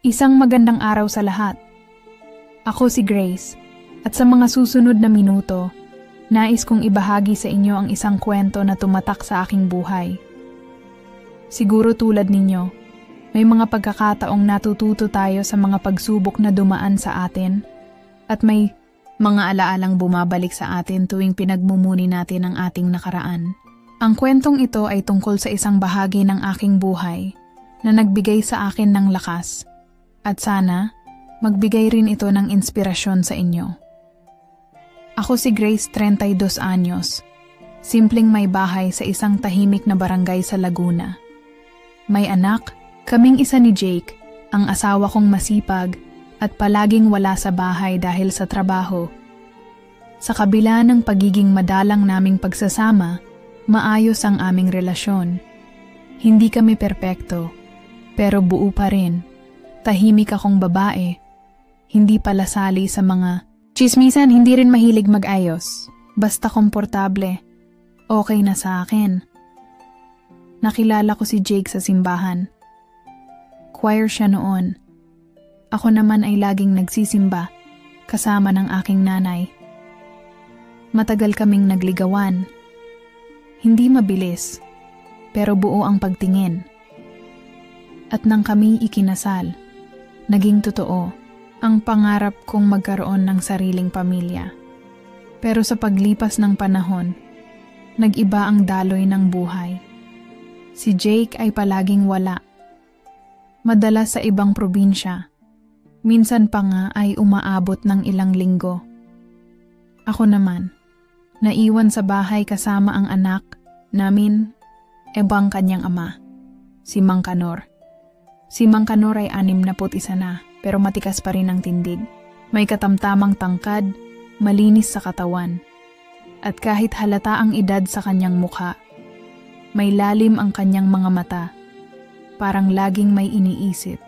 Isang magandang araw sa lahat. Ako si Grace, at sa mga susunod na minuto, nais kong ibahagi sa inyo ang isang kwento na tumatak sa aking buhay. Siguro tulad ninyo, may mga pagkakataong natututo tayo sa mga pagsubok na dumaan sa atin at may mga alaalang bumabalik sa atin tuwing pinagmumuni natin ang ating nakaraan. Ang kwentong ito ay tungkol sa isang bahagi ng aking buhay na nagbigay sa akin ng lakas. At sana, magbigay rin ito ng inspirasyon sa inyo. Ako si Grace, 32 anyos. Simpleng may bahay sa isang tahimik na barangay sa Laguna. May anak, kaming isa ni Jake, ang asawa kong masipag at palaging wala sa bahay dahil sa trabaho. Sa kabila ng pagiging madalang naming pagsasama, maayos ang aming relasyon. Hindi kami perpekto, pero buo pa rin. Tahimik akong babae, hindi palasali sa mga tsismisan, hindi rin mahilig mag-ayos. Basta komportable, okay na sa akin. Nakilala ko si Jake sa simbahan. Choir siya noon. Ako naman ay laging nagsisimba, kasama ng aking nanay. Matagal kaming nagligawan. Hindi mabilis, pero buo ang pagtingin. At nang kami ikinasal, naging totoo ang pangarap kong magkaroon ng sariling pamilya. Pero sa paglipas ng panahon, nag-iba ang daloy ng buhay. Si Jake ay palaging wala. Madalas sa ibang probinsya. Minsan pa nga ay umaabot ng ilang linggo. Ako naman, naiwan sa bahay kasama ang anak namin, ebang kanyang ama, si Mang Kanor. Si Mang Kanor ay 61 na, pero matikas pa rin ang tindig. May katamtamang tangkad, malinis sa katawan. At kahit halata ang edad sa kanyang mukha, may lalim ang kanyang mga mata, parang laging may iniisip.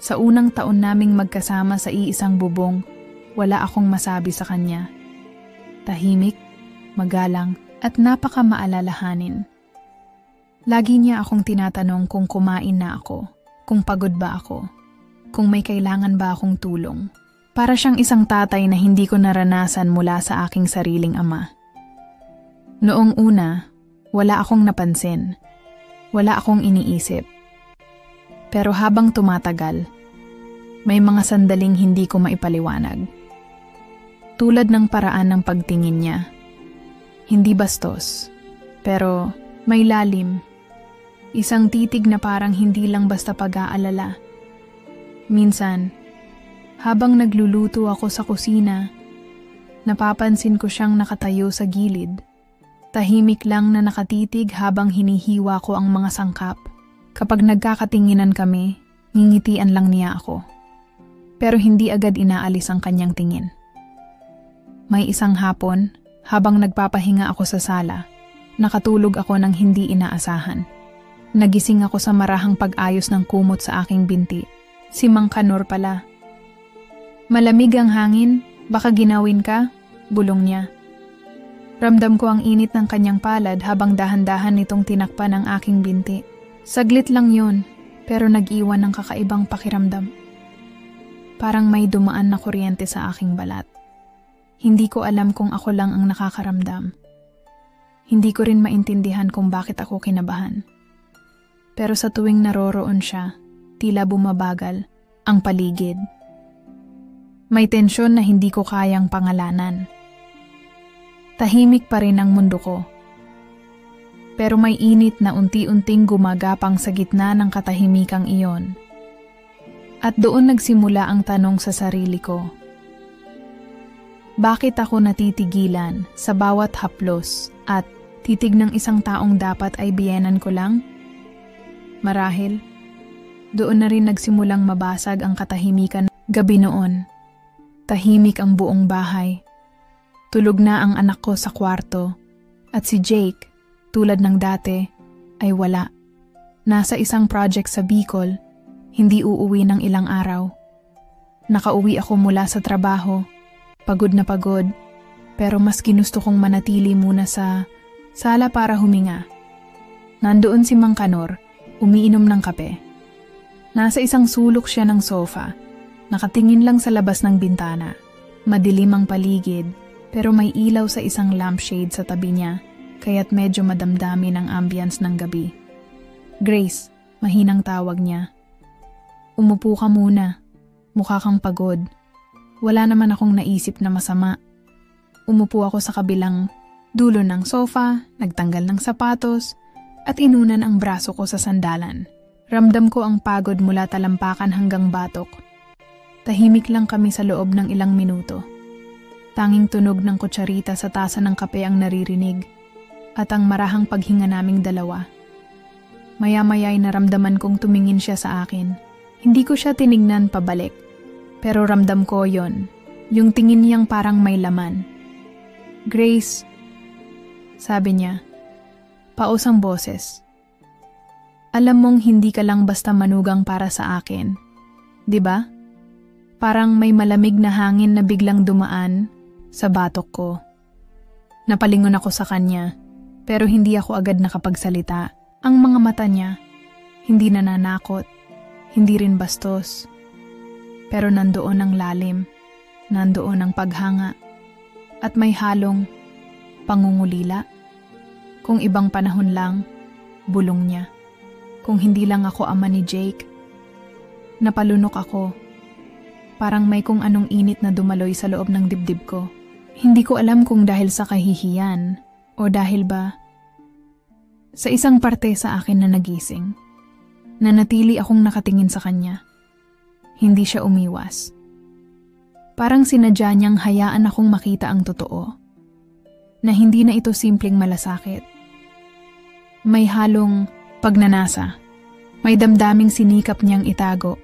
Sa unang taon naming magkasama sa iisang bubong, wala akong masabi sa kanya. Tahimik, magalang, at napakamaalalahanin. Lagi niya akong tinatanong kung kumain na ako, kung pagod ba ako, kung may kailangan ba akong tulong. Para siyang isang tatay na hindi ko naranasan mula sa aking sariling ama. Noong una, wala akong napansin. Wala akong iniisip. Pero habang tumatagal, may mga sandaling hindi ko maipaliwanag. Tulad ng paraan ng pagtingin niya. Hindi bastos, pero may lalim. Isang titig na parang hindi lang basta pag-aalala. Minsan, habang nagluluto ako sa kusina, napapansin ko siyang nakatayo sa gilid. Tahimik lang na nakatitig habang hinihiwa ko ang mga sangkap. Kapag nagkakatinginan kami, ngingitian lang niya ako. Pero hindi agad inaalis ang kanyang tingin. May isang hapon, habang nagpapahinga ako sa sala, nakatulog ako ng hindi inaasahan. Nagising ako sa marahang pag-ayos ng kumot sa aking binti. Si Mang Kanor pala. Malamig ang hangin, baka ginawin ka? Bulong niya. Ramdam ko ang init ng kanyang palad habang dahan-dahan nitong tinakpan ang aking binti. Saglit lang yun, pero nag-iwan ng kakaibang pakiramdam. Parang may dumaan na kuryente sa aking balat. Hindi ko alam kung ako lang ang nakakaramdam. Hindi ko rin maintindihan kung bakit ako kinabahan. Pero sa tuwing naroroon siya, tila bumabagal ang paligid. May tensyon na hindi ko kayang pangalanan. Tahimik pa rin ang mundo ko. Pero may init na unti-unting gumagapang sa gitna ng katahimikang iyon. At doon nagsimula ang tanong sa sarili ko. Bakit ako natitigilan sa bawat haplos at titig ng isang taong dapat ay biyenan ko lang? Marahil, doon na rin nagsimulang mabasag ang katahimikan gabi noon. Tahimik ang buong bahay. Tulog na ang anak ko sa kwarto at si Jake, tulad ng dati, ay wala. Nasa isang project sa Bicol, hindi uuwi ng ilang araw. Nakauwi ako mula sa trabaho, pagod na pagod, pero mas ginusto kong manatili muna sa sala para huminga. Nandoon si Mang Kanor, umiinom ng kape. Nasa isang sulok siya ng sofa. Nakatingin lang sa labas ng bintana. Madilim ang paligid, pero may ilaw sa isang lampshade sa tabi niya, kaya't medyo madamdamin ang ambience ng gabi. Grace, mahinang tawag niya. Umupo ka muna. Mukha kang pagod. Wala naman akong naisip na masama. Umupo ako sa kabilang dulo ng sofa, nagtanggal ng sapatos, at inunan ang braso ko sa sandalan. Ramdam ko ang pagod mula talampakan hanggang batok. Tahimik lang kami sa loob ng ilang minuto. Tanging tunog ng kutsarita sa tasa ng kape ang naririnig at ang marahang paghinga naming dalawa. Maya-maya ay naramdaman kong tumingin siya sa akin. Hindi ko siya tinignan pabalik, pero ramdam ko yon, yung tingin niyang parang may laman. Grace, sabi niya, paos ang boses. Alam mong hindi ka lang basta manugang para sa akin, di ba? Parang may malamig na hangin na biglang dumaan sa batok ko. Napalingon ako sa kanya, pero hindi ako agad nakapagsalita. Ang mga mata niya, hindi nananakot, hindi rin bastos. Pero nandoon ang lalim, nandoon ang paghanga, at may halong pangungulila. Kung ibang panahon lang, bulong niya. Kung hindi lang ako ama ni Jake, napalunok ako. Parang may kung anong init na dumaloy sa loob ng dibdib ko. Hindi ko alam kung dahil sa kahihiyan o dahil ba sa isang parte sa akin na nagising. Nanatili akong nakatingin sa kanya. Hindi siya umiwas. Parang sinadya niyang hayaan akong makita ang totoo. Na hindi na ito simpleng malasakit. May halong pagnanasa. May damdaming sinikap niyang itago.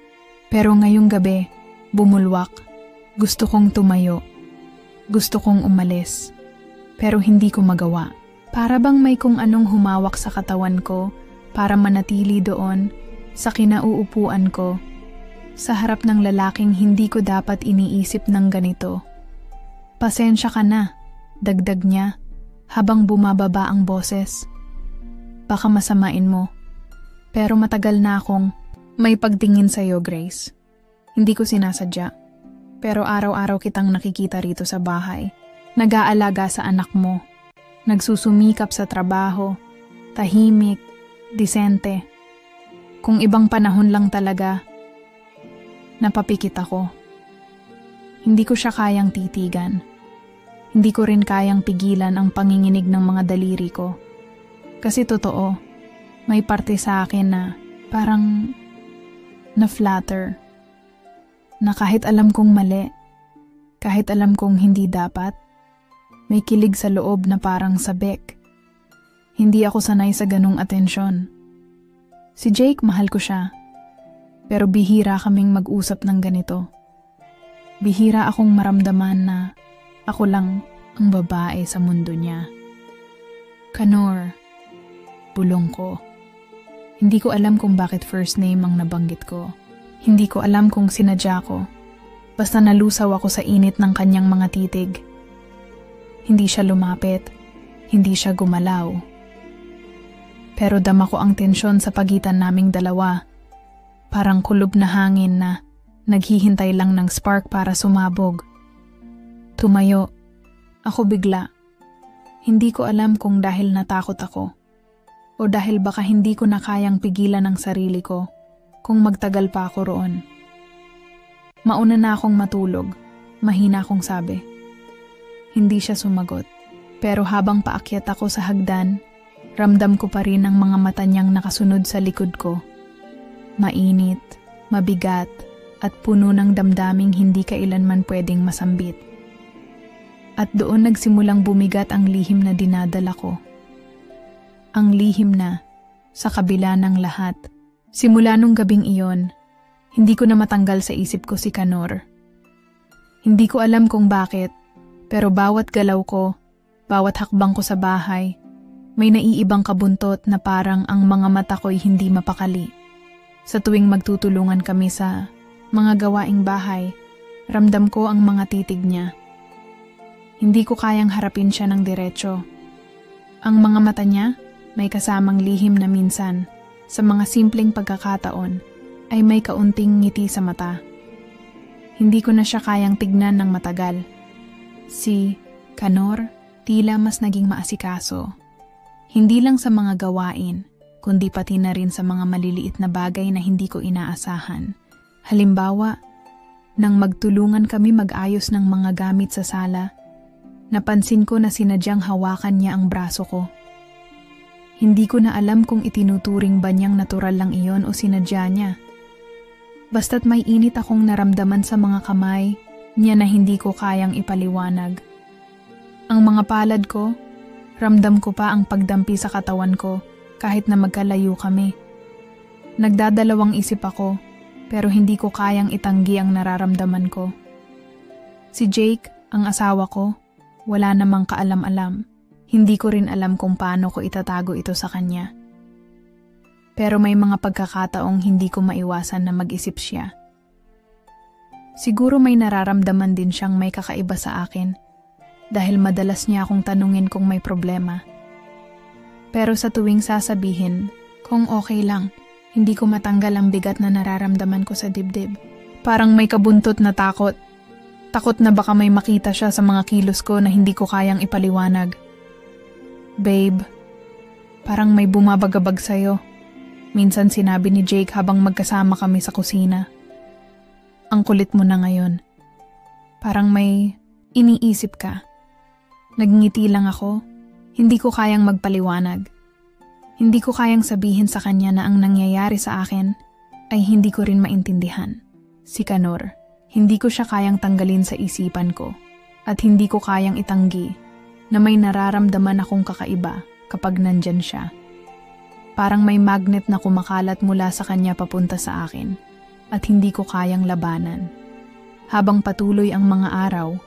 Pero ngayong gabi, bumulwak. Gusto kong tumayo. Gusto kong umalis. Pero hindi ko magawa. Para bang may kung anong humawak sa katawan ko para manatili doon sa kinauupuan ko. Sa harap ng lalaking hindi ko dapat iniisip ng ganito. Pasensya ka na, dagdag niya habang bumababa ang boses. Baka masamain mo. Pero matagal na akong may pagtingin sa'yo, Grace. Hindi ko sinasadya, pero araw-araw kitang nakikita rito sa bahay. Nag-aalaga sa anak mo, nagsusumikap sa trabaho, tahimik, disente. Kung ibang panahon lang talaga, napapikit ako. Hindi ko siya kayang titigan. Hindi ko rin kayang pigilan ang panginginig ng mga daliri ko. Kasi totoo, may parte sa akin na parang na-flatter. Na kahit alam kong mali, kahit alam kong hindi dapat, may kilig sa loob na parang sabik. Hindi ako sanay sa ganung atensyon. Si Jake, mahal ko siya. Pero bihira kaming mag-usap ng ganito. Bihira akong maramdaman na ako lang ang babae sa mundo niya. Kanor, bulong ko. Hindi ko alam kung bakit first name ang nabanggit ko. Hindi ko alam kung sinadya ko. Basta nalusaw ako sa init ng kanyang mga titig. Hindi siya lumapit. Hindi siya gumalaw. Pero dama ko ang tensyon sa pagitan naming dalawa. Parang kulob na hangin na naghihintay lang ng spark para sumabog. Tumayo. Ako bigla. Hindi ko alam kung dahil natakot ako o dahil baka hindi ko na kayang pigilan ang sarili ko kung magtagal pa ako roon. Mauna na akong matulog, mahina akong sabi. Hindi siya sumagot, pero habang paakyat ako sa hagdan, ramdam ko pa rin ang mga mata niyang nakasunod sa likod ko. Mainit, mabigat, at puno ng damdaming hindi kailanman pwedeng masambit. At doon nagsimulang bumigat ang lihim na dinadala ko. Ang lihim na, sa kabila ng lahat, simula nung gabing iyon, hindi ko na matanggal sa isip ko si Kanor. Hindi ko alam kung bakit, pero bawat galaw ko, bawat hakbang ko sa bahay, may naiibang kabuntot na parang ang mga mata ko'y hindi mapakali. Sa tuwing magtutulungan kami sa mga gawaing bahay, ramdam ko ang mga titig niya. Hindi ko kayang harapin siya ng diretsyo. Ang mga mata niya may kasamang lihim na minsan, sa mga simpleng pagkakataon, ay may kaunting ngiti sa mata. Hindi ko na siya kayang tignan ng matagal. Si Canor tila mas naging maasikaso. Hindi lang sa mga gawain, kundi pati na rin sa mga maliliit na bagay na hindi ko inaasahan. Halimbawa, nang magtulungan kami mag-ayos ng mga gamit sa sala, napansin ko na sinadyang hawakan niya ang braso ko. Hindi ko na alam kung itinuturing ba niyang natural lang iyon o sinadya niya. Basta't may init akong naramdaman sa mga kamay niya na hindi ko kayang ipaliwanag. Ang mga palad ko, ramdam ko pa ang pagdampi sa katawan ko kahit na magkalayo kami. Nagdadalawang isip ako, pero hindi ko kayang itanggi ang nararamdaman ko. Si Jake, ang asawa ko, wala namang kaalam-alam. Hindi ko rin alam kung paano ko itatago ito sa kanya. Pero may mga pagkakataong hindi ko maiwasan na mag-isip siya. Siguro may nararamdaman din siyang may kakaiba sa akin dahil madalas niya akong tanungin kung may problema. Pero sa tuwing sasabihin kung okay lang, hindi ko matanggal ang bigat na nararamdaman ko sa dibdib. Parang may kabuntot na takot. Takot na baka may makita siya sa mga kilos ko na hindi ko kayang ipaliwanag. Babe, parang may bumabagabag sa'yo. Minsan sinabi ni Jake habang magkasama kami sa kusina. Ang kulit mo na ngayon. Parang may iniisip ka. Nagngiti lang ako. Hindi ko kayang magpaliwanag. Hindi ko kayang sabihin sa kanya na ang nangyayari sa akin ay hindi ko rin maintindihan. Si Canor, hindi ko siya kayang tanggalin sa isipan ko at hindi ko kayang itanggi na may nararamdaman akong kakaiba kapag nandyan siya. Parang may magnet na kumakalat mula sa kanya papunta sa akin at hindi ko kayang labanan. Habang patuloy ang mga araw,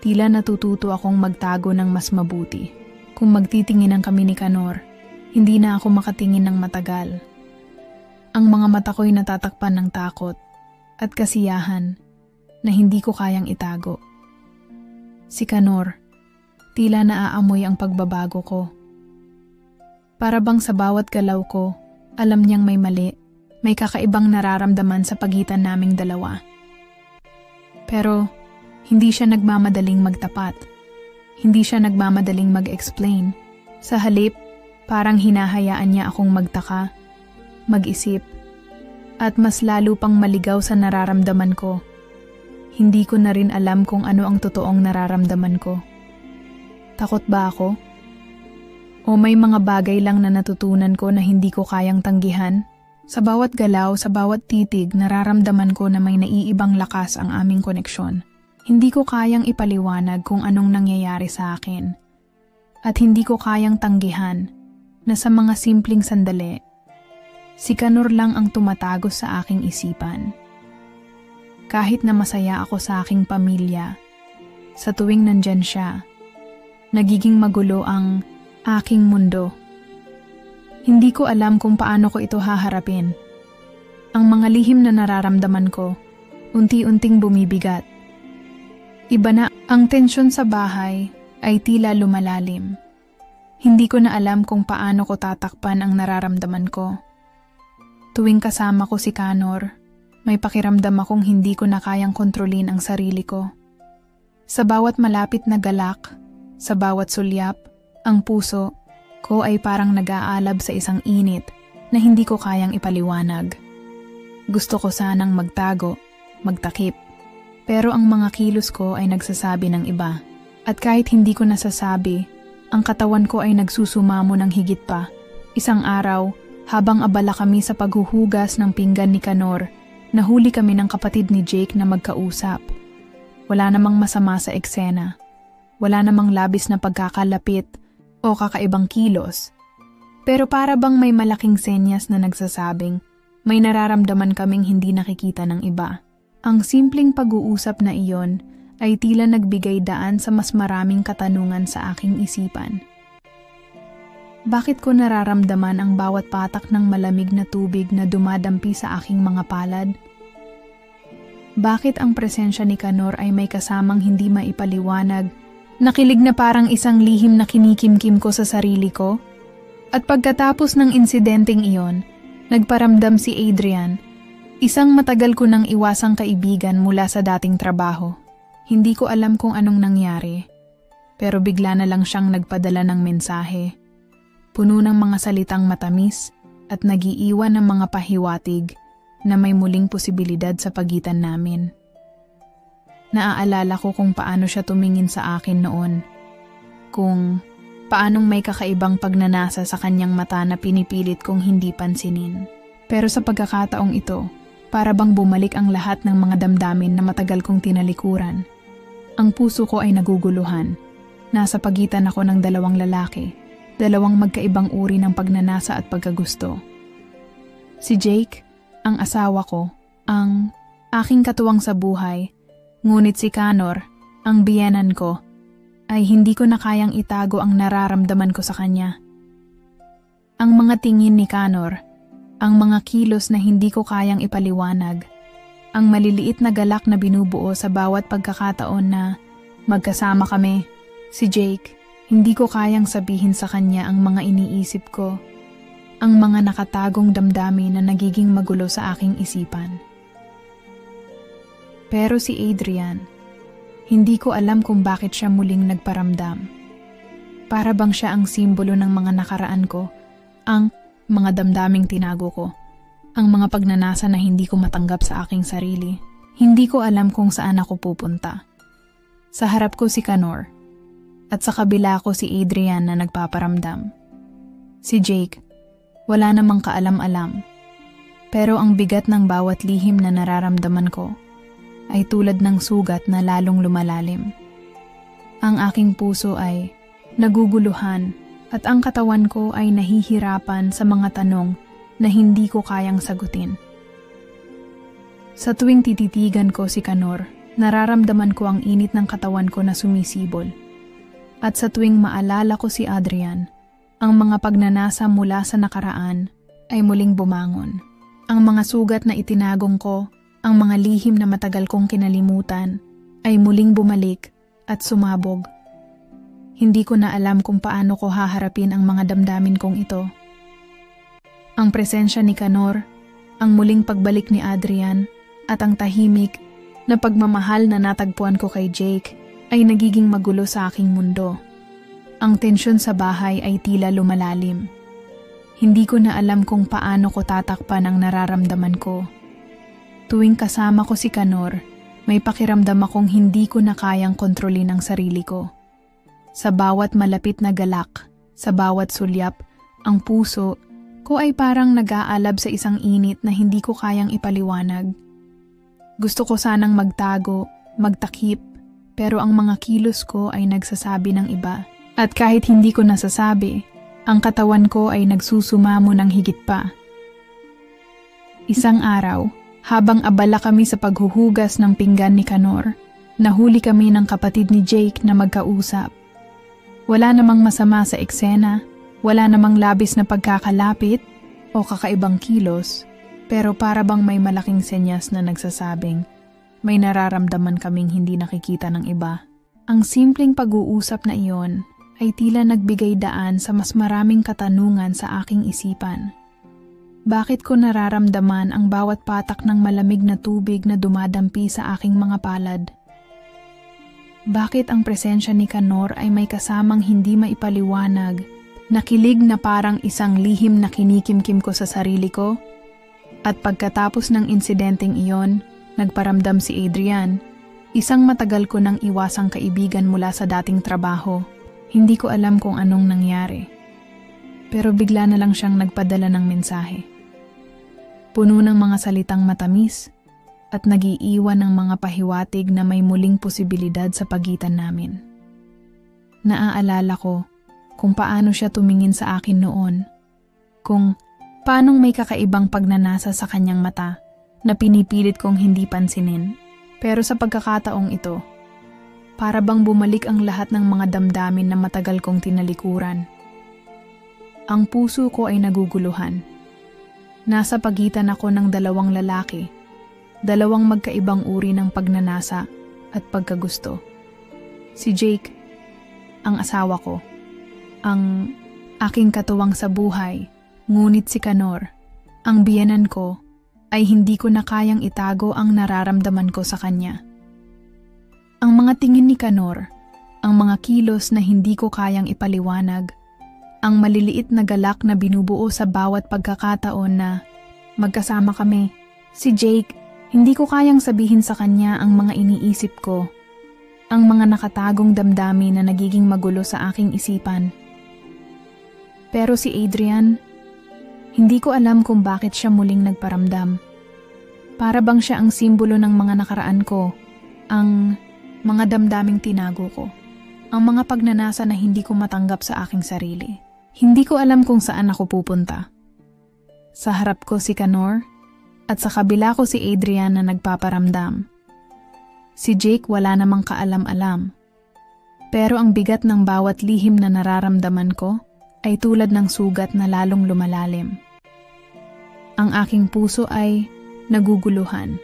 tila natututo akong magtago ng mas mabuti. Kung magtitinginan kami ni Canor, hindi na ako makatingin ng matagal. Ang mga mata ko'y natatakpan ng takot at kasiyahan na hindi ko kayang itago. Si Canor, tila naaamoy ang pagbabago ko. Para bang sa bawat galaw ko, alam niyang may mali, may kakaibang nararamdaman sa pagitan naming dalawa. Pero hindi siya nagmamadaling magtapat. Hindi siya nagmamadaling mag-explain. Sa halip, parang hinahayaan niya akong magtaka, mag-isip, at mas lalo pang maligaw sa nararamdaman ko. Hindi ko na rin alam kung ano ang totoong nararamdaman ko. Takot ba ako? O may mga bagay lang na natutunan ko na hindi ko kayang tanggihan? Sa bawat galaw, sa bawat titig, nararamdaman ko na may naiibang lakas ang aming koneksyon. Hindi ko kayang ipaliwanag kung anong nangyayari sa akin. At hindi ko kayang tanggihan na sa mga simpleng sandali, si Canor lang ang tumatago sa aking isipan. Kahit na masaya ako sa aking pamilya, sa tuwing nandyan siya, nagiging magulo ang aking mundo. Hindi ko alam kung paano ko ito haharapin. Ang mga lihim na nararamdaman ko, unti-unting bumibigat. Iba na ang tensyon sa bahay ay tila lumalalim. Hindi ko na alam kung paano ko tatakpan ang nararamdaman ko. Tuwing kasama ko si Canor, may pakiramdam akong hindi ko na kayang kontrolin ang sarili ko. Sa bawat malapit na galak, sa bawat sulyap, ang puso ko ay parang nag-aalab sa isang init na hindi ko kayang ipaliwanag. Gusto ko sanang magtago, magtakip, pero ang mga kilos ko ay nagsasabi ng iba. At kahit hindi ko nasasabi, ang katawan ko ay nagsusumamo ng higit pa. Isang araw, habang abala kami sa paghuhugas ng pinggan ni Canor, nahuli kami ng kapatid ni Jake na magkausap. Wala namang masama sa eksena. Wala namang labis na pagkakalapit o kakaibang kilos. Pero para bang may malaking senyas na nagsasabing may nararamdaman kaming hindi nakikita ng iba. Ang simpleng pag-uusap na iyon ay tila nagbigay daan sa mas maraming katanungan sa aking isipan. Bakit ko nararamdaman ang bawat patak ng malamig na tubig na dumadampi sa aking mga palad? Bakit ang presensya ni Canor ay may kasamang hindi maipaliwanag? Nakilig na parang isang lihim na kinikimkim ko sa sarili ko? At pagkatapos ng insidenteng iyon, nagparamdam si Adrian Isang matagal ko nang iwasang kaibigan mula sa dating trabaho. Hindi ko alam kung anong nangyari, pero bigla na lang siyang nagpadala ng mensahe. Puno ng mga salitang matamis at nagiiwan ng mga pahiwatig na may muling posibilidad sa pagitan namin. Naaalala ko kung paano siya tumingin sa akin noon. Kung paanong may kakaibang pagnanasa sa kanyang mata na pinipilit kong hindi pansinin. Pero sa pagkakataong ito, para bang bumalik ang lahat ng mga damdamin na matagal kong tinalikuran. Ang puso ko ay naguguluhan. Nasa pagitan ako ng dalawang lalaki, dalawang magkaibang uri ng pagnanasa at pagkagusto. Si Jake, ang asawa ko, ang aking katuwang sa buhay, ngunit si Connor, ang biyenan ko, ay hindi ko na kayang itago ang nararamdaman ko sa kanya. Ang mga tingin ni Connor, ang mga kilos na hindi ko kayang ipaliwanag, ang maliliit na galak na binubuo sa bawat pagkakataon na magkasama kami. Si Jake, hindi ko kayang sabihin sa kanya ang mga iniisip ko, ang mga nakatagong damdamin na nagiging magulo sa aking isipan. Pero si Adrian, hindi ko alam kung bakit siya muling nagparamdam. Para bang siya ang simbolo ng mga nakaraan ko, ang mga damdaming tinago ko, ang mga pagnanasa na hindi ko matanggap sa aking sarili. Hindi ko alam kung saan ako pupunta. Sa harap ko si Connor, at sa kabila ko si Adrian na nagpaparamdam. Si Jake, wala namang kaalam-alam. Pero ang bigat ng bawat lihim na nararamdaman ko ay tulad ng sugat na lalong lumalalim. Ang aking puso ay naguguluhan at ang katawan ko ay nahihirapan sa mga tanong na hindi ko kayang sagutin. Sa tuwing tititigan ko si Connor, nararamdaman ko ang init ng katawan ko na sumisibol. At sa tuwing maalala ko si Adrian, ang mga pagnanasa mula sa nakaraan ay muling bumangon. Ang mga sugat na itinagong ko, ang mga lihim na matagal kong kinalimutan, ay muling bumalik at sumabog. Hindi ko na alam kung paano ko haharapin ang mga damdamin kong ito. Ang presensya ni Connor, ang muling pagbalik ni Adrian, at ang tahimik na pagmamahal na natagpuan ko kay Jake ay nagiging magulo sa aking mundo. Ang tensyon sa bahay ay tila lumalalim. Hindi ko na alam kung paano ko tatakpan ang nararamdaman ko. Tuwing kasama ko si Connor, may pakiramdam akong hindi ko na kayang kontrolin ang sarili ko. Sa bawat malapit na galak, sa bawat sulyap, ang puso ko ay parang nag-aalab sa isang init na hindi ko kayang ipaliwanag. Gusto ko sanang magtago, magtakip, pero ang mga kilos ko ay nagsasabi ng iba. At kahit hindi ko nasasabi, ang katawan ko ay nagsusumamo ng higit pa. Isang araw, habang abala kami sa paghuhugas ng pinggan ni Connor, nahuli kami ng kapatid ni Jake na magkausap. Wala namang masama sa eksena, wala namang labis na pagkakalapit o kakaibang kilos, pero para bang may malaking senyas na nagsasabing may nararamdaman kaming hindi nakikita ng iba. Ang simpleng pag-uusap na iyon ay tila nagbigay daan sa mas maraming katanungan sa aking isipan. Bakit ko nararamdaman ang bawat patak ng malamig na tubig na dumadampi sa aking mga palad? Bakit ang presensya ni Connor ay may kasamang hindi maipaliwanag, nakilig na parang isang lihim na kinikimkim ko sa sarili ko? At pagkatapos ng insidenteng iyon, nagparamdam si Adrian, isang matagal ko nang iwasang kaibigan mula sa dating trabaho. Hindi ko alam kung anong nangyari. Pero bigla na lang siyang nagpadala ng mensahe. Puno ng mga salitang matamis at nagiiwan ng mga pahiwatig na may muling posibilidad sa pagitan namin. Naaalala ko kung paano siya tumingin sa akin noon, kung paanong may kakaibang pagnanasa sa kanyang mata na pinipilit kong hindi pansinin. Pero sa pagkakataong ito, para bang bumalik ang lahat ng mga damdamin na matagal kong tinalikuran. Ang puso ko ay naguguluhan. Nasa pagitan ako ng dalawang lalaki, dalawang magkaibang uri ng pagnanasa at pagkagusto. Si Jake, ang asawa ko, ang aking katuwang sa buhay, ngunit si Connor, ang biyenan ko, ay hindi ko na kayang itago ang nararamdaman ko sa kanya. Ang mga tingin ni Canor, ang mga kilos na hindi ko kayang ipaliwanag, ang maliliit na galak na binubuo sa bawat pagkakataon na magkasama kami. Si Jake, hindi ko kayang sabihin sa kanya ang mga iniisip ko, ang mga nakatagong damdamin na nagiging magulo sa aking isipan. Pero si Adrian, hindi ko alam kung bakit siya muling nagparamdam. Para bang siya ang simbolo ng mga nakaraan ko, ang mga damdaming tinago ko, ang mga pagnanasa na hindi ko matanggap sa aking sarili. Hindi ko alam kung saan ako pupunta. Sa harap ko si Canor at sa kabila ko si Adrian na nagpaparamdam. Si Jake wala namang kaalam-alam. Pero ang bigat ng bawat lihim na nararamdaman ko ay tulad ng sugat na lalong lumalalim. Ang aking puso ay naguguluhan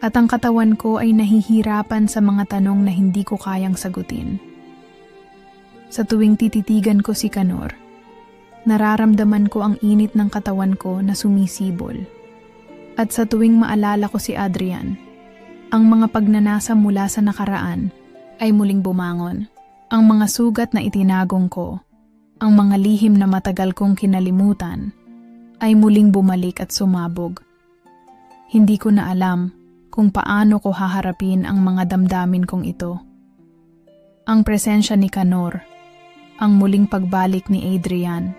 at ang katawan ko ay nahihirapan sa mga tanong na hindi ko kayang sagutin. Sa tuwing tititigan ko si Canor, nararamdaman ko ang init ng katawan ko na sumisibol. At sa tuwing maalala ko si Adrian, ang mga pagnanasa mula sa nakaraan ay muling bumangon. Ang mga sugat na itinagong ko, ang mga lihim na matagal kong kinalimutan, ay muling bumalik at sumabog. Hindi ko na alam kung paano ko haharapin ang mga damdamin kong ito. Ang presensya ni Canor, ang muling pagbalik ni Adrian,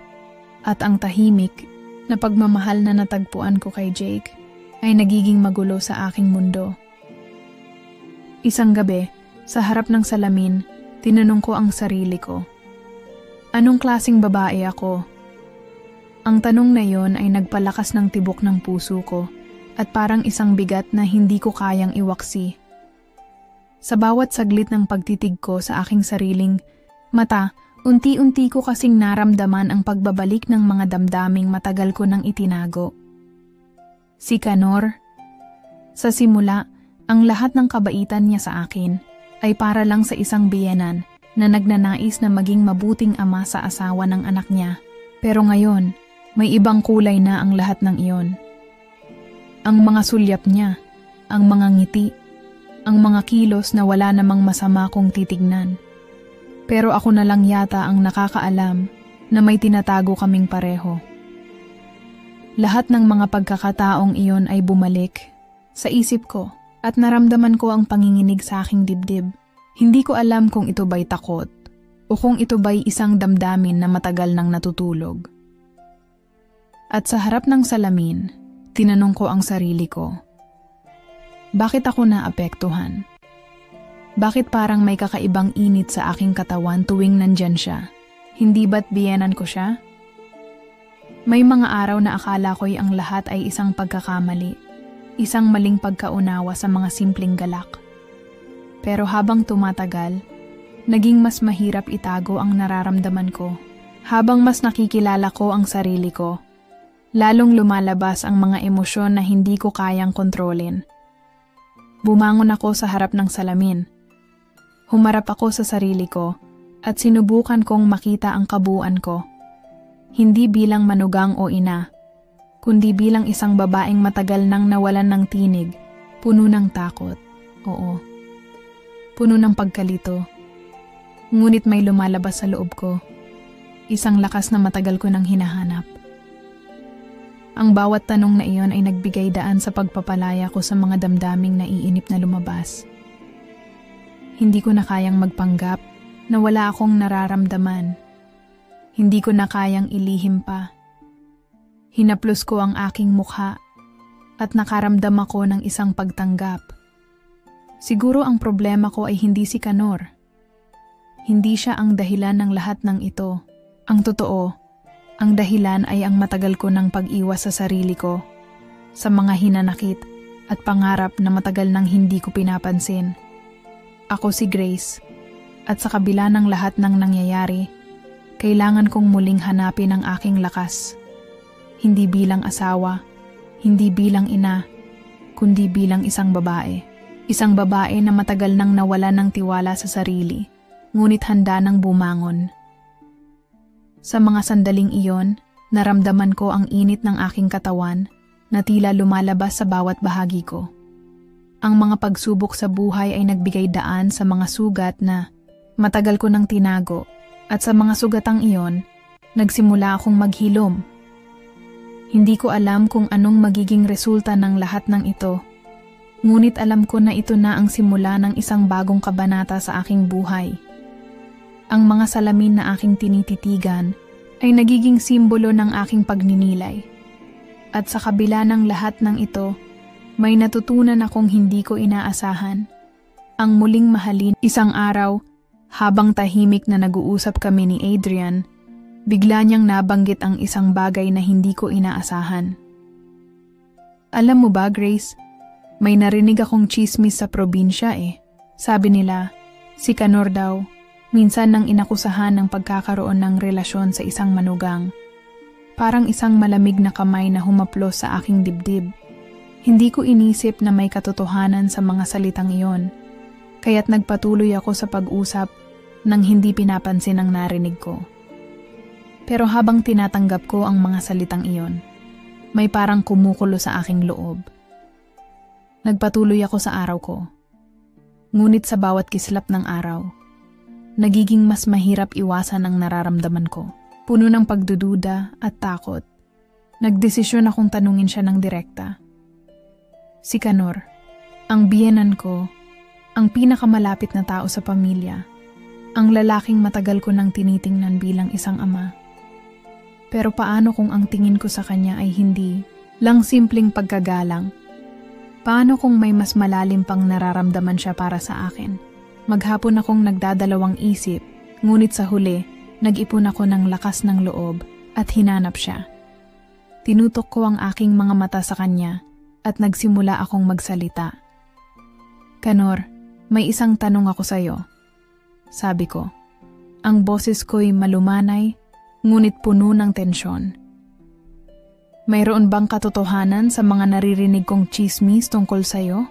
at ang tahimik na pagmamahal na natagpuan ko kay Jake ay nagiging magulo sa aking mundo. Isang gabi, sa harap ng salamin, tinanong ko ang sarili ko, anong klaseng babae ako? Ang tanong na yon ay nagpalakas ng tibok ng puso ko at parang isang bigat na hindi ko kayang iwaksi. Sa bawat saglit ng pagtitig ko sa aking sariling mata, unti-unti ko kasing naramdaman ang pagbabalik ng mga damdaming matagal ko nang itinago. Si Canor, sa simula, ang lahat ng kabaitan niya sa akin ay para lang sa isang biyenan na nagnanais na maging mabuting ama sa asawa ng anak niya. Pero ngayon, may ibang kulay na ang lahat ng iyon. Ang mga sulyap niya, ang mga ngiti, ang mga kilos na wala namang masama kong titignan. Pero ako na lang yata ang nakakaalam na may tinatago kaming pareho. Lahat ng mga pagkakataong iyon ay bumalik sa isip ko at naramdaman ko ang panginginig sa aking dibdib. Hindi ko alam kung ito ba'y takot o kung ito ba'y isang damdamin na matagal nang natutulog. At sa harap ng salamin, tinanong ko ang sarili ko, bakit ako naapektuhan? Bakit parang may kakaibang init sa aking katawan tuwing nandyan siya? Hindi ba't biyenan ko siya? May mga araw na akala ko'y ang lahat ay isang pagkakamali, isang maling pagkaunawa sa mga simpleng galak. Pero habang tumatagal, naging mas mahirap itago ang nararamdaman ko. Habang mas nakikilala ko ang sarili ko, lalong lumalabas ang mga emosyon na hindi ko kayang kontrolin. Bumangon ako sa harap ng salamin. Humarap ako sa sarili ko at sinubukan kong makita ang kabuuan ko. Hindi bilang manugang o ina, kundi bilang isang babaeng matagal nang nawalan ng tinig, puno ng takot, oo, puno ng pagkalito. Ngunit may lumalabas sa loob ko, isang lakas na matagal ko nang hinahanap. Ang bawat tanong na iyon ay nagbigay daan sa pagpapalaya ko sa mga damdaming naiinip na lumabas. Hindi ko na kayang magpanggap na wala akong nararamdaman. Hindi ko na kayang ilihim pa. Hinaplos ko ang aking mukha at nakaramdam ako ng isang pagtanggap. Siguro ang problema ko ay hindi si Canor. Hindi siya ang dahilan ng lahat ng ito. Ang totoo, ang dahilan ay ang matagal ko ng pag-iwas sa sarili ko, sa mga hinanakit at pangarap na matagal nang hindi ko pinapansin. Ako si Grace, at sa kabila ng lahat ng nangyayari, kailangan kong muling hanapin ang aking lakas. Hindi bilang asawa, hindi bilang ina, kundi bilang isang babae. Isang babae na matagal nang nawala ng tiwala sa sarili, ngunit handa nang bumangon. Sa mga sandaling iyon, naramdaman ko ang init ng aking katawan, na tila lumalabas sa bawat bahagi ko. Ang mga pagsubok sa buhay ay nagbigay daan sa mga sugat na matagal ko nang tinago, at sa mga sugatang iyon, nagsimula akong maghilom. Hindi ko alam kung anong magiging resulta ng lahat ng ito, ngunit alam ko na ito na ang simula ng isang bagong kabanata sa aking buhay. Ang mga salamin na aking tinititigan ay nagiging simbolo ng aking pagninilay. At sa kabila ng lahat ng ito, may natutunan akong hindi ko inaasahan. Ang muling mahalin. Isang araw, habang tahimik na nag-uusap kami ni Adrian, bigla niyang nabanggit ang isang bagay na hindi ko inaasahan. Alam mo ba, Grace, may narinig akong chismis sa probinsya eh. Sabi nila, si Canor daw, minsan nang inakusahan ng pagkakaroon ng relasyon sa isang manugang. Parang isang malamig na kamay na humaplos sa aking dibdib. Hindi ko inisip na may katotohanan sa mga salitang iyon, kaya't nagpatuloy ako sa pag-usap nang hindi pinapansin ang narinig ko. Pero habang tinatanggap ko ang mga salitang iyon, may parang kumukulo sa aking loob. Nagpatuloy ako sa araw ko. Ngunit sa bawat kislap ng araw, nagiging mas mahirap iwasan ang nararamdaman ko. Puno ng pagdududa at takot, nagdesisyon akong tanungin siya ng direkta. Si Canor, ang biyenan ko, ang pinakamalapit na tao sa pamilya, ang lalaking matagal ko nang tinitingnan bilang isang ama. Pero paano kung ang tingin ko sa kanya ay hindi lang simpleng pagkagalang? Paano kung may mas malalim pang nararamdaman siya para sa akin? Maghapon akong nagdadalawang isip, ngunit sa huli, nag-ipon ako ng lakas ng loob at hinanap siya. Tinutok ko ang aking mga mata sa kanya at nagsimula akong magsalita. Canor, may isang tanong ako sa'yo. Sabi ko. Ang boses ko'y malumanay, ngunit puno ng tensyon. Mayroon bang katotohanan sa mga naririnig kong chismis tungkol sa'yo?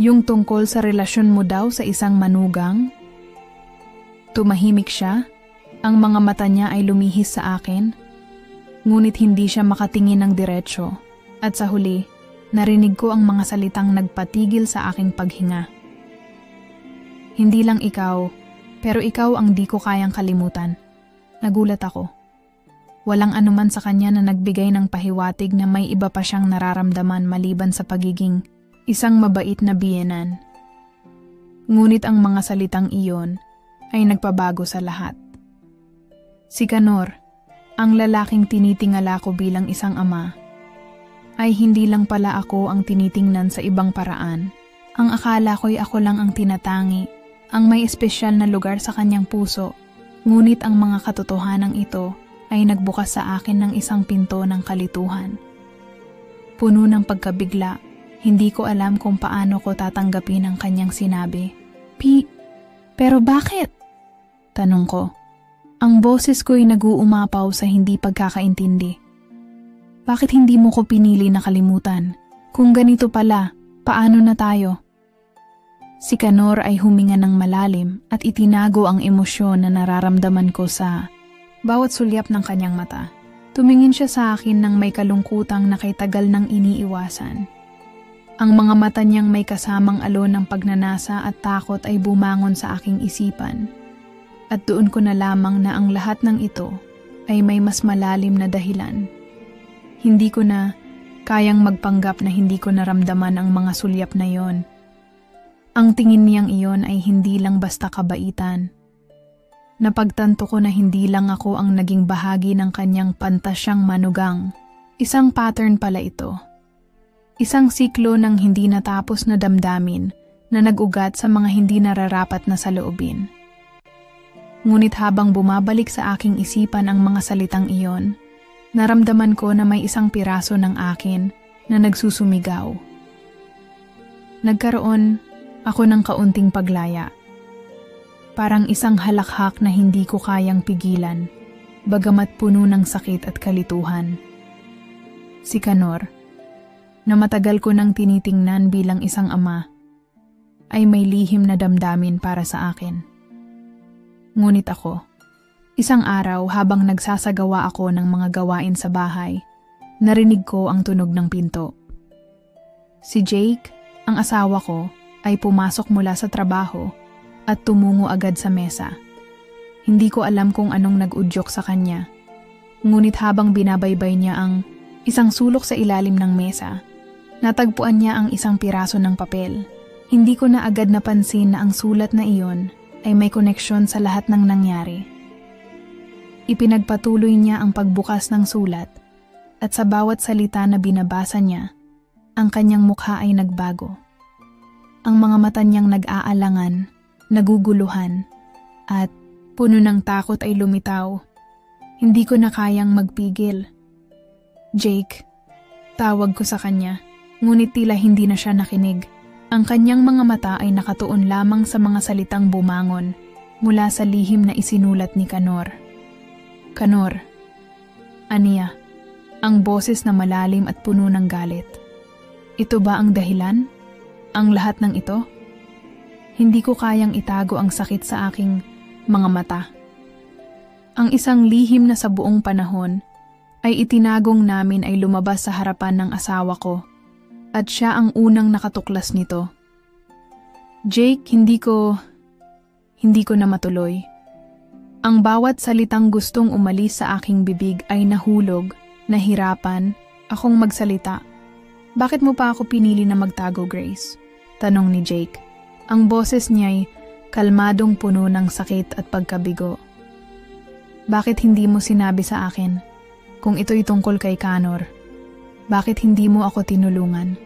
Yung tungkol sa relasyon mo daw sa isang manugang? Tumahimik siya, ang mga mata niya ay lumihis sa akin, ngunit hindi siya makatingin ng diretsyo. At sa huli, narinig ko ang mga salitang nagpatigil sa aking paghinga. Hindi lang ikaw, pero ikaw ang di ko kayang kalimutan. Nagulat ako. Walang anuman sa kanya na nagbigay ng pahiwatig na may iba pa siyang nararamdaman maliban sa pagiging isang mabait na biyenan. Ngunit ang mga salitang iyon ay nagpabago sa lahat. Si Canor, ang lalaking tinitingala ko bilang isang ama, ay hindi lang pala ako ang tinitingnan sa ibang paraan. Ang akala ko'y ako lang ang tinatangi, ang may espesyal na lugar sa kanyang puso. Ngunit ang mga katotohanang ito ay nagbukas sa akin ng isang pinto ng kalituhan. Puno ng pagkabigla, hindi ko alam kung paano ko tatanggapin ang kanyang sinabi. Pero bakit? Tanong ko. Ang boses ko'y nag-uumapaw sa hindi pagkakaintindi. Bakit hindi mo ko pinili na kalimutan? Kung ganito pala, paano na tayo? Si Canor ay huminga ng malalim at itinago ang emosyon na nararamdaman ko sa bawat sulyap ng kanyang mata. Tumingin siya sa akin ng may kalungkutang nakitagal nang iniiwasan. Ang mga mata niyang may kasamang alon ng pagnanasa at takot ay bumangon sa aking isipan. At doon ko na lamang na ang lahat ng ito ay may mas malalim na dahilan. Hindi ko na kayang magpanggap na hindi ko naramdaman ang mga sulyap na yon. Ang tingin niyang iyon ay hindi lang basta kabaitan. Napagtanto ko na hindi lang ako ang naging bahagi ng kanyang pantasyang manugang. Isang pattern pala ito. Isang siklo ng hindi natapos na damdamin na nag-ugat sa mga hindi nararapat na saloobin. Ngunit habang bumabalik sa aking isipan ang mga salitang iyon, naramdaman ko na may isang piraso ng akin na nagsusumigaw. Nagkaroon ako ng kaunting paglaya. Parang isang halakhak na hindi ko kayang pigilan, bagamat puno ng sakit at kalituhan. Si Canor, na matagal ko nang tinitingnan bilang isang ama, ay may lihim na damdamin para sa akin. Ngunit ako, isang araw habang nagsasagawa ako ng mga gawain sa bahay, narinig ko ang tunog ng pinto. Si Jake, ang asawa ko, ay pumasok mula sa trabaho at tumungo agad sa mesa. Hindi ko alam kung anong nag-udyok sa kanya. Ngunit habang binabaybay niya ang isang sulok sa ilalim ng mesa, natagpuan niya ang isang piraso ng papel. Hindi ko na agad napansin na ang sulat na iyon ay may koneksyon sa lahat ng nangyari. Ipinagpatuloy niya ang pagbukas ng sulat at sa bawat salita na binabasa niya, ang kanyang mukha ay nagbago. Ang mga mata niyang nag-aalangan, naguguluhan, at puno ng takot ay lumitaw. Hindi ko na kayang magpigil. Jake, tawag ko sa kanya, ngunit tila hindi na siya nakinig. Ang kanyang mga mata ay nakatuon lamang sa mga salitang bumangon mula sa lihim na isinulat ni Kanor. Kanor, aniya, ang boses na malalim at puno ng galit. Ito ba ang dahilan? Ang lahat ng ito? Hindi ko kayang itago ang sakit sa aking mga mata. Ang isang lihim na sa buong panahon ay itinagong namin ay lumabas sa harapan ng asawa ko at siya ang unang nakatuklas nito. Jake, hindi ko na matuloy. Ang bawat salitang gustong umalis sa aking bibig ay nahulog, nahirapan, akong magsalita. Bakit mo pa ako pinili na magtago, Grace? Tanong ni Jake. Ang boses niya'y kalmadong puno ng sakit at pagkabigo. Bakit hindi mo sinabi sa akin kung ito'y tungkol kay Kanor? Bakit hindi mo ako tinulungan?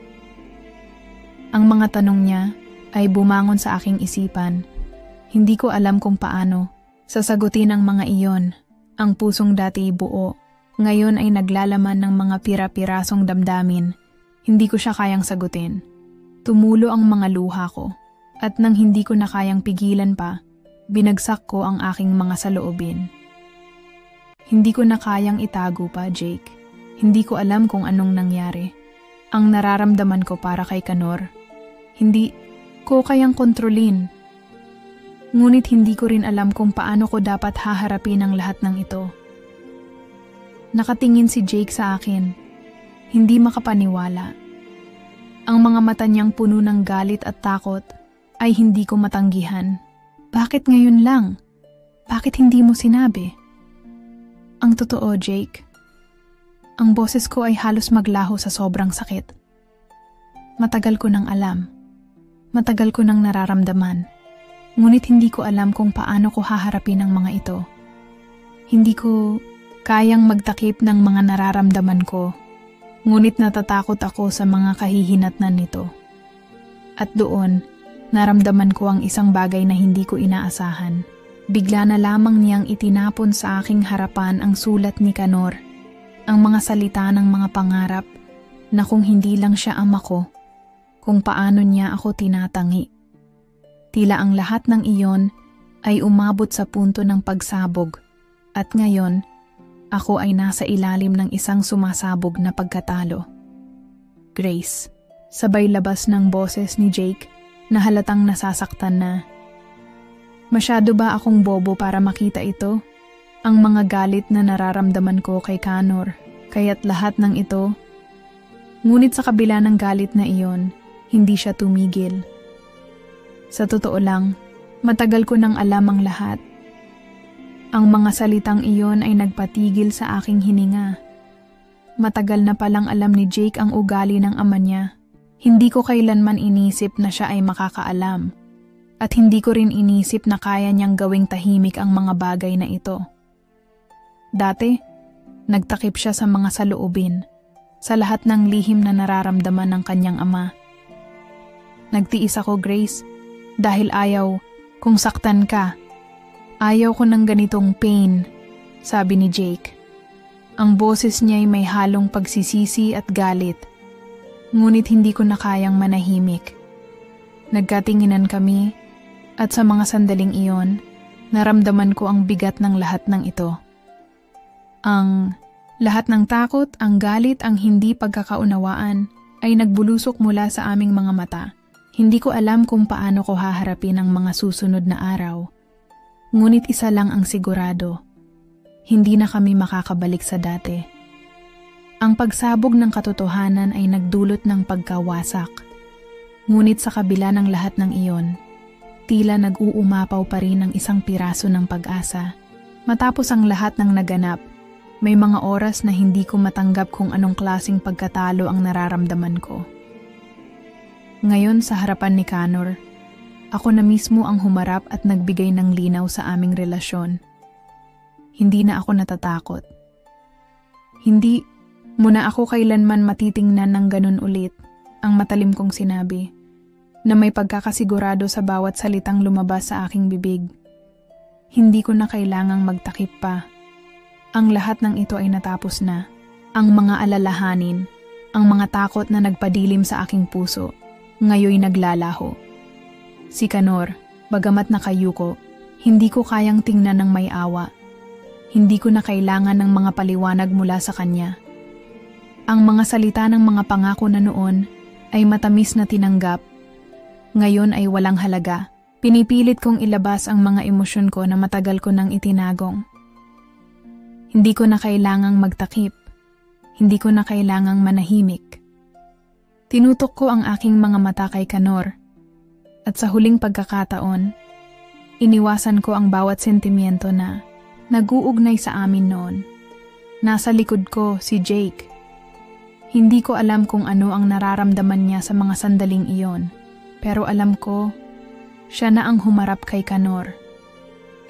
Ang mga tanong niya ay bumangon sa aking isipan. Hindi ko alam kung paano sasagutin ang mga iyon. Ang pusong dati buo, ngayon ay naglalaman ng mga pira-pirasong damdamin. Hindi ko siya kayang sagutin. Tumulo ang mga luha ko, at nang hindi ko na kayang pigilan pa, binagsak ko ang aking mga saloobin. Hindi ko na kayang itago pa, Jake. Hindi ko alam kung anong nangyari. Ang nararamdaman ko para kay Kanor, hindi ko kayang kontrolin. Ngunit hindi ko rin alam kung paano ko dapat haharapin ang lahat ng ito. Nakatingin si Jake sa akin, hindi makapaniwala. Ang mga mata niyang puno ng galit at takot ay hindi ko matanggihan. Bakit ngayon lang? Bakit hindi mo sinabi? Ang totoo, Jake, ang boses ko ay halos maglaho sa sobrang sakit. Matagal ko nang alam. Matagal ko nang nararamdaman. Ngunit hindi ko alam kung paano ko haharapin ang mga ito. Hindi ko kayang magtakip ng mga nararamdaman ko. Ngunit natatakot ako sa mga kahihinatnan nito. At doon, naramdaman ko ang isang bagay na hindi ko inaasahan. Bigla na lamang niyang itinapon sa aking harapan ang sulat ni Kanor. Ang mga salita ng mga pangarap na kung hindi lang siya ama ko, kung paano niya ako tinatangi. Tila ang lahat ng iyon ay umabot sa punto ng pagsabog at ngayon, ako ay nasa ilalim ng isang sumasabog na pagkatalo. Grace, sabay labas ng boses ni Jake na halatang nasasaktan na. Masyado ba akong bobo para makita ito? Ang mga galit na nararamdaman ko kay Kanor, kaya't lahat ng ito. Ngunit sa kabila ng galit na iyon, hindi siya tumigil. Sa totoo lang, matagal ko nang alam ang lahat. Ang mga salitang iyon ay nagpatigil sa aking hininga. Matagal na palang alam ni Jake ang ugali ng ama niya. Hindi ko kailanman inisip na siya ay makakaalam. At hindi ko rin inisip na kaya niyang gawing tahimik ang mga bagay na ito. Dati, nagtakip siya sa mga saloobin, sa lahat ng lihim na nararamdaman ng kanyang ama. Nagtiis ako, Grace, dahil ayaw kung saktan ka. Ayaw ko ng ganitong pain, sabi ni Jake. Ang boses niya ay may halong pagsisisi at galit. Ngunit hindi ko na kayang manahimik. Nagkatinginan kami at sa mga sandaling iyon, naramdaman ko ang bigat ng lahat ng ito. Ang lahat ng takot, ang galit, ang hindi pagkakaunawaan ay nagbulusok mula sa aming mga mata. Hindi ko alam kung paano ko haharapin ang mga susunod na araw. Ngunit isa lang ang sigurado, hindi na kami makakabalik sa dati. Ang pagsabog ng katotohanan ay nagdulot ng pagkawasak. Ngunit sa kabila ng lahat ng iyon, tila nag-uumapaw pa rin ang isang piraso ng pag-asa. Matapos ang lahat ng naganap, may mga oras na hindi ko matanggap kung anong klaseng pagkatalo ang nararamdaman ko. Ngayon sa harapan ni Connor, ako na mismo ang humarap at nagbigay ng linaw sa aming relasyon. Hindi na ako natatakot. Hindi mo na ako kailanman matitingnan ng ganun ulit, ang matalim kong sinabi, na may pagkakasigurado sa bawat salitang lumabas sa aking bibig. Hindi ko na kailangang magtakip pa. Ang lahat ng ito ay natapos na. Ang mga alalahanin, ang mga takot na nagpadilim sa aking puso, ngayoy naglalaho. Si Connor, bagamat nakayuko, hindi ko kayang tingnan ng may awa. Hindi ko na kailangan ng mga paliwanag mula sa kanya. Ang mga salita ng mga pangako na noon ay matamis na tinanggap. Ngayon ay walang halaga. Pinipilit kong ilabas ang mga emosyon ko na matagal ko nang itinagong. Hindi ko na kailangang magtakip. Hindi ko na kailangang manahimik. Tinutok ko ang aking mga mata kay Connor. At sa huling pagkakataon, iniwasan ko ang bawat sentimiento na nag-uugnay sa amin noon. Nasa likod ko si Jake. Hindi ko alam kung ano ang nararamdaman niya sa mga sandaling iyon, pero alam ko, siya na ang humarap kay Connor.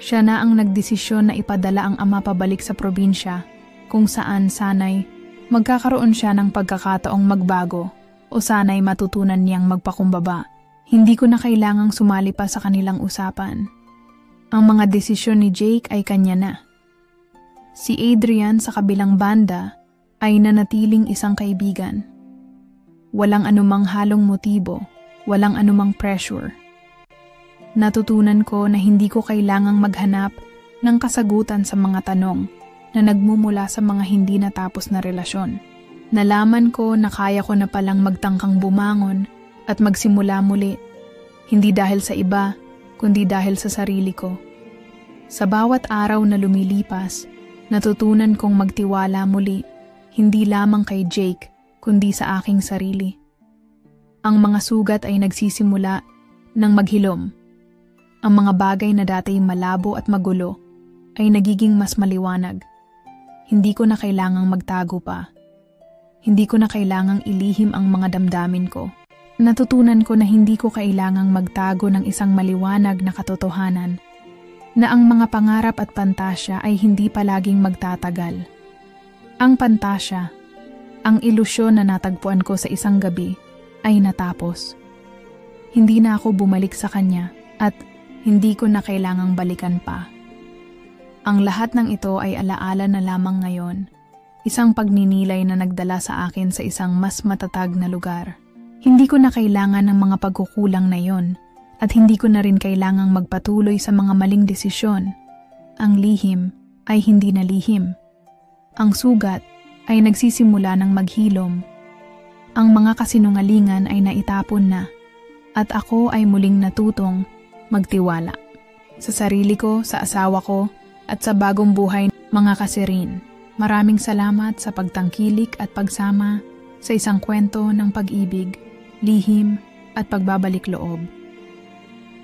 Siya na ang nagdesisyon na ipadala ang ama pabalik sa probinsya, kung saan sanay magkakaroon siya ng pagkakataong magbago o sanay matutunan niyang magpakumbaba. Hindi ko na kailangang sumali pa sa kanilang usapan. Ang mga desisyon ni Jake ay kanya na. Si Adrian sa kabilang banda ay nanatiling isang kaibigan. Walang anumang halong motibo, walang anumang pressure. Natutunan ko na hindi ko kailangang maghanap ng kasagutan sa mga tanong na nagmumula sa mga hindi natapos na relasyon. Nalaman ko na kaya ko na palang magtangkang bumangon at magsimula muli, hindi dahil sa iba, kundi dahil sa sarili ko. Sa bawat araw na lumilipas, natutunan kong magtiwala muli, hindi lamang kay Jake, kundi sa aking sarili. Ang mga sugat ay nagsisimula ng maghilom. Ang mga bagay na dati malabo at magulo ay nagiging mas maliwanag. Hindi ko na kailangang magtago pa. Hindi ko na kailangang ilihim ang mga damdamin ko. Natutunan ko na hindi ko kailangang magtago ng isang maliwanag na katotohanan, na ang mga pangarap at pantasya ay hindi palaging magtatagal. Ang pantasya, ang ilusyon na natagpuan ko sa isang gabi, ay natapos. Hindi na ako bumalik sa kanya at hindi ko na kailangang balikan pa. Ang lahat ng ito ay alaala na lamang ngayon, isang pagninilay na nagdala sa akin sa isang mas matatag na lugar. Hindi ko na kailangan ng mga pagkukulang na yon at hindi ko na rin kailangang magpatuloy sa mga maling desisyon. Ang lihim ay hindi na lihim. Ang sugat ay nagsisimula ng maghilom. Ang mga kasinungalingan ay naitapon na at ako ay muling natutong magtiwala sa sarili ko, sa asawa ko at sa bagong buhay mga kasirin. Maraming salamat sa pagtangkilik at pagsama sa isang kwento ng pag-ibig, lihim at pagbabalik loob.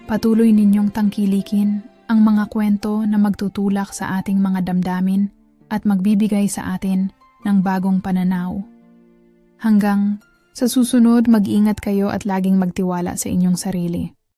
Patuloy ninyong tangkilikin ang mga kwento na magtutulak sa ating mga damdamin at magbibigay sa atin ng bagong pananaw. Hanggang sa susunod, mag-ingat kayo at laging magtiwala sa inyong sarili.